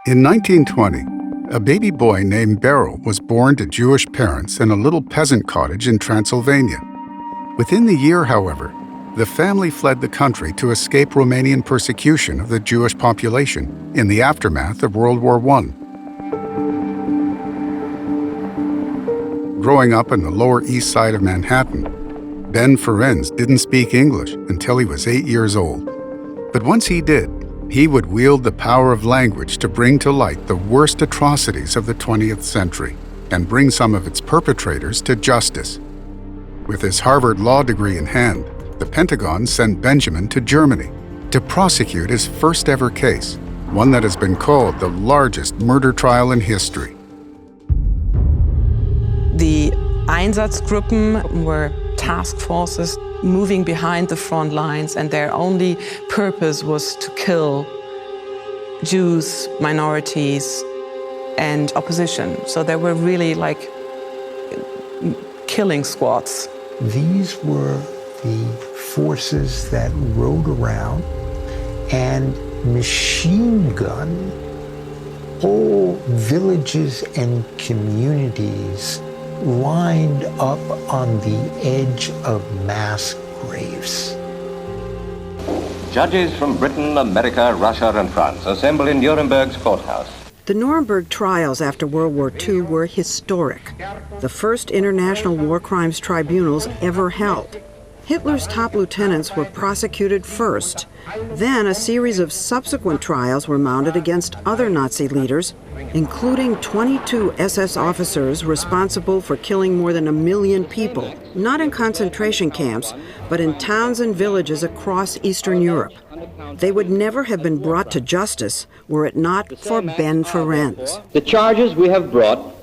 In 1920, a baby boy named Beryl was born to Jewish parents in a little peasant cottage in Transylvania. Within the year, however, the family fled the country to escape Romanian persecution of the Jewish population in the aftermath of World War I. Growing up in the Lower East Side of Manhattan, Ben Ferencz didn't speak English until he was 8 years old. But once he did, he would wield the power of language to bring to light the worst atrocities of the 20th century and bring some of its perpetrators to justice. With his Harvard law degree in hand, the Pentagon sent Benjamin to Germany to prosecute his first ever case, one that has been called the largest murder trial in history. The Einsatzgruppen were task forces moving behind the front lines, and their only purpose was to kill Jews, minorities, and opposition. So they were really like killing squads. These were the forces that rode around and machine gun whole villages and communities lined up on the edge of mass graves. Judges from Britain, America, Russia, and France assemble in Nuremberg's courthouse. The Nuremberg trials after World War II were historic, the first international war crimes tribunals ever held. Hitler's top lieutenants were prosecuted first. Then a series of subsequent trials were mounted against other Nazi leaders, including 22 SS officers responsible for killing more than 1 million people, not in concentration camps, but in towns and villages across Eastern Europe. They would never have been brought to justice were it not for Ben Ferencz. The charges we have brought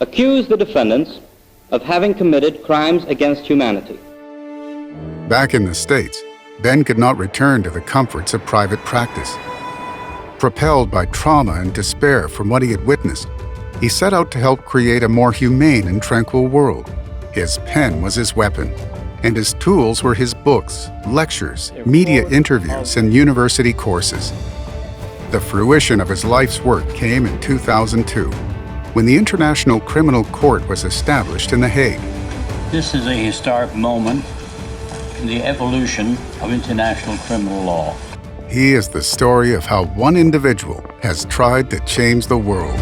accuse the defendants of having committed crimes against humanity. Back in the States, Ben could not return to the comforts of private practice. Propelled by trauma and despair from what he had witnessed, he set out to help create a more humane and tranquil world. His pen was his weapon, and his tools were his books, lectures, media interviews, and university courses. The fruition of his life's work came in 2002, when the International Criminal Court was established in The Hague. This is a historic moment in the evolution of international criminal law. He is the story of how one individual has tried to change the world.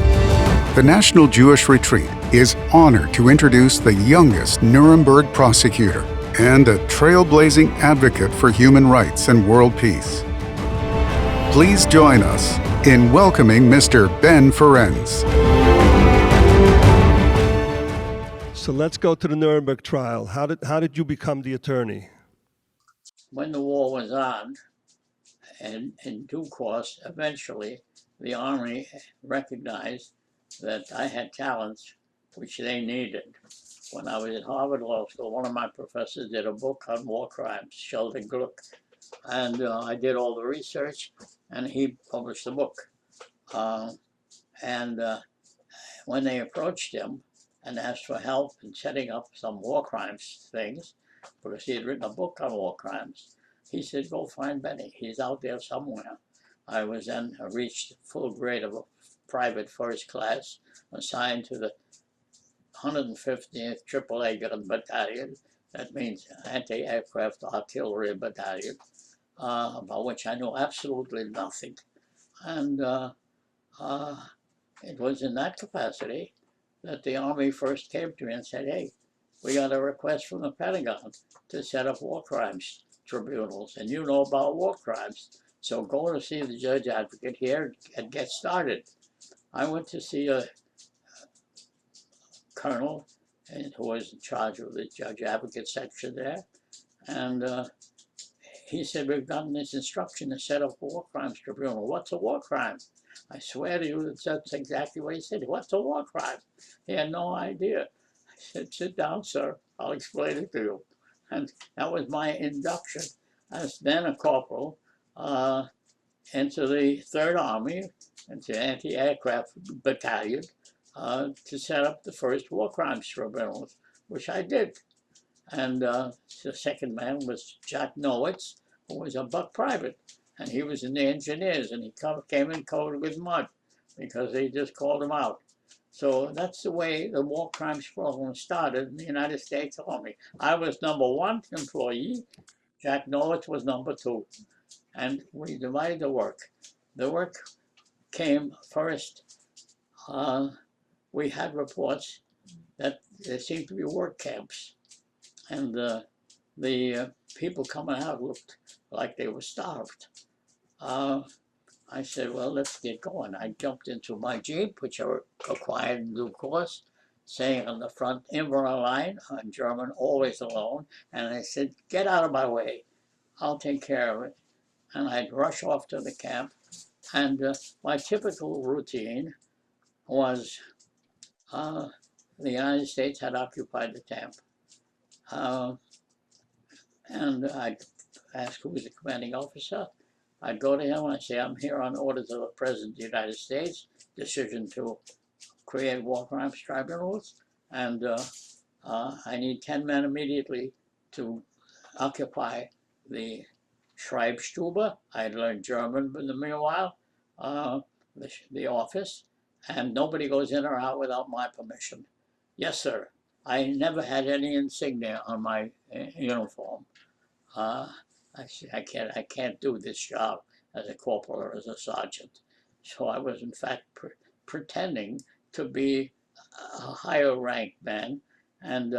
The National Jewish Retreat is honored to introduce the youngest Nuremberg prosecutor and a trailblazing advocate for human rights and world peace. Please join us in welcoming Mr. Ben Ferencz. So let's go to the Nuremberg trial. How did you become the attorney? When the war was on, and in due course, eventually, the Army recognized that I had talents which they needed. When I was at Harvard Law School, one of my professors did a book on war crimes, Sheldon Gluck, and I did all the research, and he published the book. When they approached him and asked for help in setting up some war crimes things, because he had written a book on war crimes, he said, go find Benny. He's out there somewhere. I was then reached full grade of a private first class, assigned to the 150th AAA Gun Battalion. That means Anti-Aircraft Artillery Battalion, about which I knew absolutely nothing. And it was in that capacity that the Army first came to me and said, hey, we got a request from the Pentagon to set up war crimes tribunals, and you know about war crimes, so go to see the judge advocate here and get started. I went to see a colonel who was in charge of the judge advocate section there, and he said, we've gotten this instruction to set up a war crimes tribunal. What's a war crime? I swear to you that's exactly what he said. What's a war crime? He had no idea. I said, sit down, sir. I'll explain it to you. And that was my induction as then a corporal into the Third Army, into Anti-Aircraft Battalion, to set up the first war crimes tribunals, which I did. And the second man was Jack Nowitz, who was a buck private, and he was in the engineers, and he came in covered with mud. because they just called them out. So that's the way the war crimes program started in the United States Army. I was #1 employee. Jack Norwich was #2. And we divided the work. The work came first. We had reports that there seemed to be work camps. And the people coming out looked like they were starved. I said, well, let's get going. I jumped into my Jeep, which I acquired in due course, saying on the front, Inver line, in German, always alone. And I said, get out of my way. I'll take care of it. And I'd rush off to the camp. And my typical routine was the United States had occupied the camp. And I'd ask who was the commanding officer. I'd go to him and I'd say, I'm here on orders of the President of the United States, decision to create war crimes tribunals, and I need 10 men immediately to occupy the Schreibstube. I'd learned German in the meanwhile, the office, and nobody goes in or out without my permission. Yes, sir. I never had any insignia on my uniform. I can't do this job as a corporal or as a sergeant. So I was in fact pretending to be a higher ranked man, and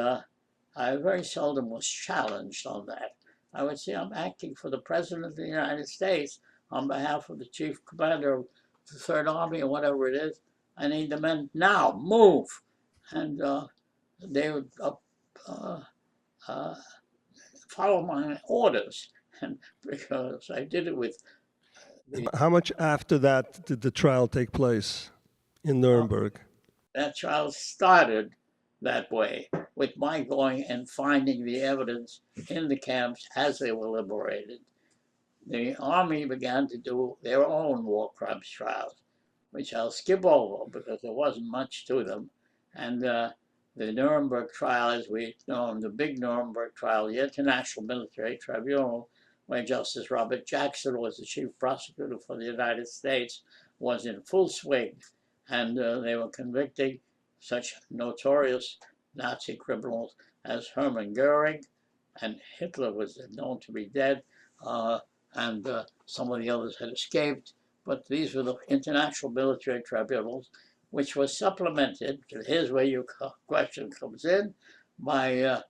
I very seldom was challenged on that. I would say I'm acting for the President of the United States on behalf of the Chief Commander of the Third Army or whatever it is. I need the men now, move. And they would follow my orders. And because I did it with How much after that did the trial take place in Nuremberg? That trial started that way, with my going and finding the evidence in the camps as they were liberated. The Army began to do their own war crimes trials, which I'll skip over because there wasn't much to them. And the Nuremberg Trial, as we know, the big Nuremberg Trial, the International Military Tribunal, where Justice Robert Jackson was the chief prosecutor for the United States, was in full swing. And they were convicting such notorious Nazi criminals as Hermann Goering, and Hitler was known to be dead, and some of the others had escaped. But these were the International Military Tribunals, which was supplemented, here's where your question comes in, by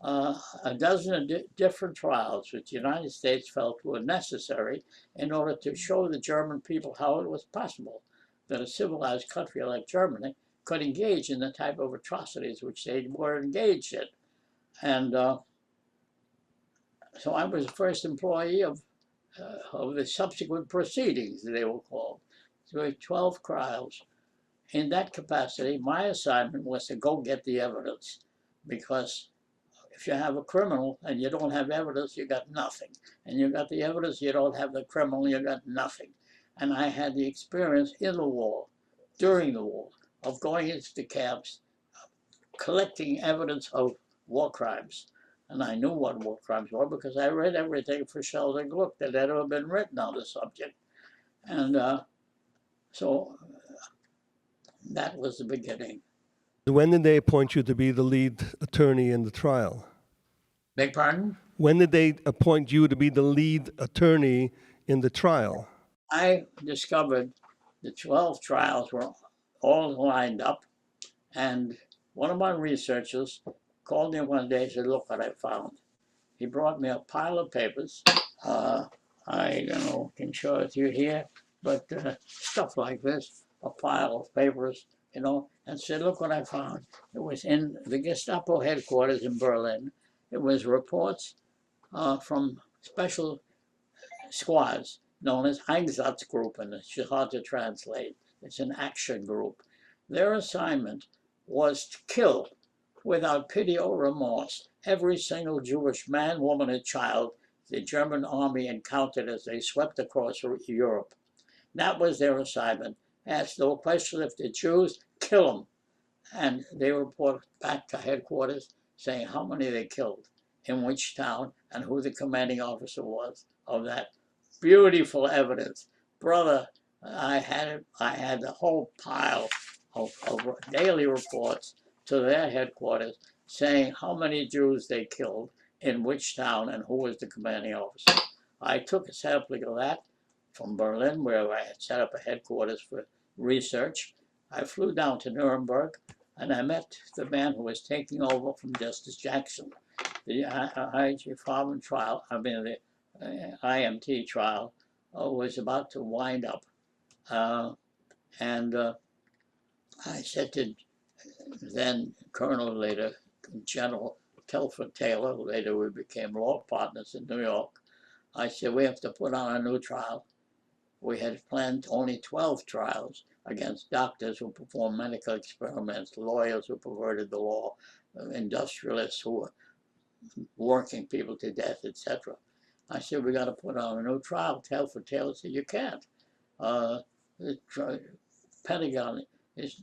a dozen different trials which the United States felt were necessary in order to show the German people how it was possible that a civilized country like Germany could engage in the type of atrocities which they were engaged in. And so I was the first employee of the subsequent proceedings, they were called. There were 12 trials. In that capacity, my assignment was to go get the evidence, because if you have a criminal and you don't have evidence, you got nothing. And you got the evidence, you don't have the criminal, you got nothing. And I had the experience in the war, during the war, of going into the camps, collecting evidence of war crimes. And I knew what war crimes were because I read everything for Sheldon Gluck that had ever been written on the subject. And so that was the beginning. When did they appoint you to be the lead attorney in the trial? Beg pardon? When did they appoint you to be the lead attorney in the trial? I discovered the 12 trials were all lined up, and one of my researchers called me one day and said, look what I found. He brought me a pile of papers. I don't know, can show it to you here, but stuff like this, a pile of papers, you know, and said, look what I found. It was in the Gestapo headquarters in Berlin. It was reports from special squads known as Einsatzgruppen. It's hard to translate. It's an action group. Their assignment was to kill without pity or remorse every single Jewish man, woman, and child the German army encountered as they swept across Europe. That was their assignment. Asked no question if they're Jews, kill them. And they report back to headquarters saying how many they killed, in which town, and who the commanding officer was of that. Beautiful evidence. Brother, I had the whole pile of daily reports to their headquarters saying how many Jews they killed in which town and who was the commanding officer. I took a sampling of that from Berlin, where I had set up a headquarters for research. I flew down to Nuremberg, and I met the man who was taking over from Justice Jackson. The IG Farman trial, the IMT trial, was about to wind up. And I said to then Colonel, later General Telford Taylor, later we became law partners in New York, I said, we have to put on a new trial. We had planned only 12 trials against doctors who performed medical experiments, lawyers who perverted the law, industrialists who were working people to death, etc. I said, we got to put on a new trial. Telford Taylor said, you can't. The Pentagon is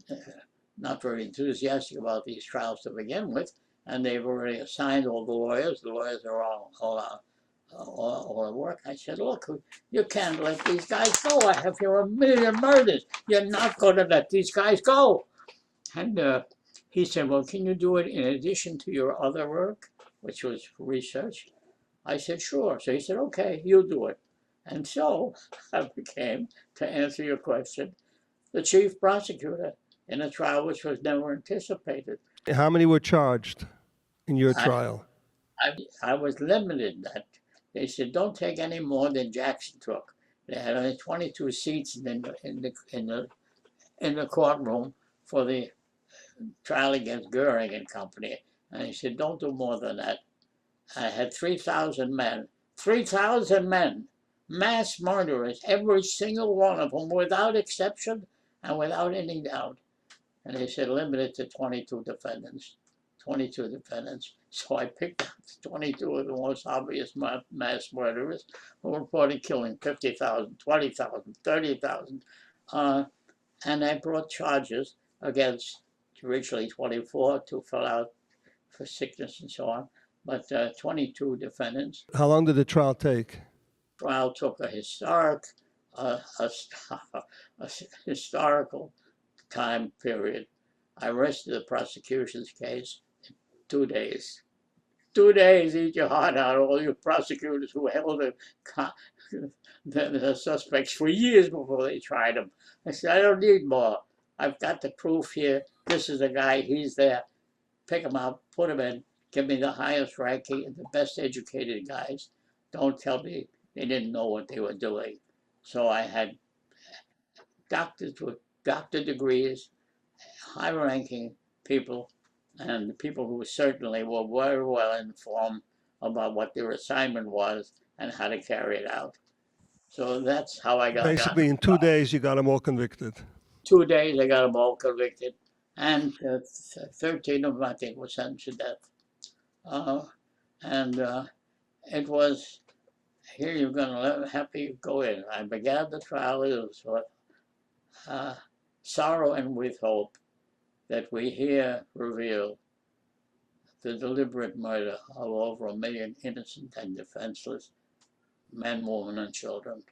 not very enthusiastic about these trials to begin with, and they've already assigned all the lawyers. The lawyers are all at work. I said, look, you can't let these guys go. I have here 1 million murders. You're not going to let these guys go. And he said, well, can you do it in addition to your other work, which was research? I said, sure. So he said, okay, you do it. And so I became, to answer your question, the chief prosecutor in a trial which was never anticipated. How many were charged in your trial? I was limited. That they said, don't take any more than Jackson took. They had only 22 seats in the courtroom for the trial against Goering and company. And he said, don't do more than that. I had 3,000 men, mass murderers, every single one of them, without exception and without any doubt. And they said, limited to 22 defendants. So I picked out 22 of the most obvious mass murderers who reported killing 50,000, 20,000, 30,000. And I brought charges against originally 24 to fill out for sickness and so on, but 22 defendants. How long did the trial take? Trial took a historical time period. I rested the prosecution's case in 2 days. 2 days, eat your heart out, all you prosecutors who held the suspects for years before they tried them. I said, I don't need more. I've got the proof here. This is the guy, he's there. Pick him up, put him in, give me the highest ranking and the best educated guys. Don't tell me they didn't know what they were doing. So I had doctors with doctor degrees, high-ranking people, and people who certainly were very well informed about what their assignment was and how to carry it out. So that's how I got. Basically, in 2 days, you got them all convicted. 2 days, I got them all convicted, and 13 of them, I think, were sentenced to death. It was, here you're going to have to go in. I began the trial. It was with sorrow and with hope that we here reveal the deliberate murder of over 1 million innocent and defenseless men, women, and children.